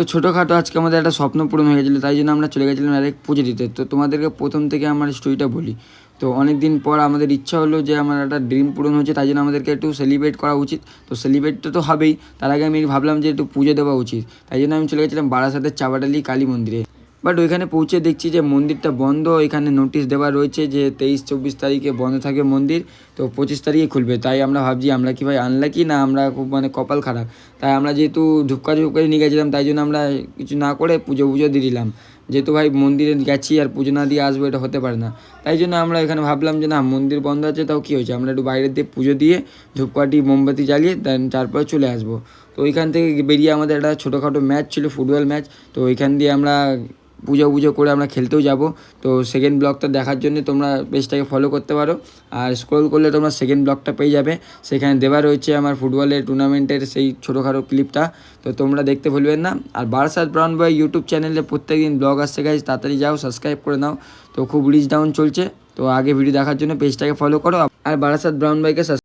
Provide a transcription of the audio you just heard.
তো ছোটোখাটো আজকে আমাদের একটা স্বপ্ন পূরণ হয়ে গেছিলো, তাই জন্য আমরা চলে গেছিলাম ডাইরেক্ট পুজো দিতে। তো তোমাদেরকে প্রথম থেকে আমার স্টোরিটা বলি। তো অনেক দিন পর আমাদের ইচ্ছা হলো যে আমার একটা ড্রিম পূরণ হয়েছে, তাই জন্য আমাদেরকে একটু সেলিব্রেট করা উচিত। তো সেলিব্রেটটা তো হবেই, তার আগে আমি ভাবলাম যে একটু পুজো দেওয়া উচিত। তাই জন্য আমি চলে গেছিলাম বারাসাতের চাপাডালি কালী মন্দিরে। বাট ওইখানে পৌঁছে দেখছি যে মন্দিরটা বন্ধ। এখানে নোটিশ দেওয়া রয়েছে যে 23-24 তারিখে বন্ধ থাকবে মন্দির, তো 25 তারিখে খুলবে। তাই আমরা ভাবছি আমরা কি ভাই আনলাকি না আমরা খুব কপাল খারাপ। তাই আমরা যেহেতু ধূপকাঠি নিয়ে গেছিলাম, তাই জন্য আমরা কিছু না করে পুজো দিয়ে দিলাম। যেহেতু ভাই মন্দিরে গেছি আর পুজো না দিয়ে আসবো, এটা হতে পারে না। তাই জন্য আমরা এখানে ভাবলাম যে না, মন্দির বন্ধ আছে তাও কী হয়েছে, আমরা একটু বাইরের দিয়ে পুজো দিয়ে ধূপকাঠি মোমবাতি জ্বালিয়ে দেন তারপরে চলে আসবো। তো ওইখান থেকে বেরিয়ে আমাদের একটা ছোটোখাটো ম্যাচ ছিল, ফুটবল ম্যাচ। তো ওইখান দিয়ে আমরা পুজো করে আমরা খেলতেও যাব। তো সেকেন্ড ব্লগটা দেখার জন্য তোমরা পেজটাকে ফলো করতে পারো, আর স্ক্রল করলে তোমরা সেকেন্ড ব্লগটা পেয়ে যাবে। সেখানে দেওয়া রয়েছে আমার ফুটবলের টুর্নামেন্টের সেই ছোটোখাটো ক্লিপটা, তো তোমরা দেখতে ভুলবেন না। আর বারাসাত ব্রাউন বয় ইউটিউব চ্যানেলে প্রত্যেকদিন ব্লগ আসছে গাইজ, তাড়াতাড়ি যাও সাবস্ক্রাইব করে নাও। তো খুব রিচ ডাউন চলছে, তো আগে ভিডিও দেখার জন্য পেজটাকে ফলো করো আর বারাসাত ব্রাউন বয়কে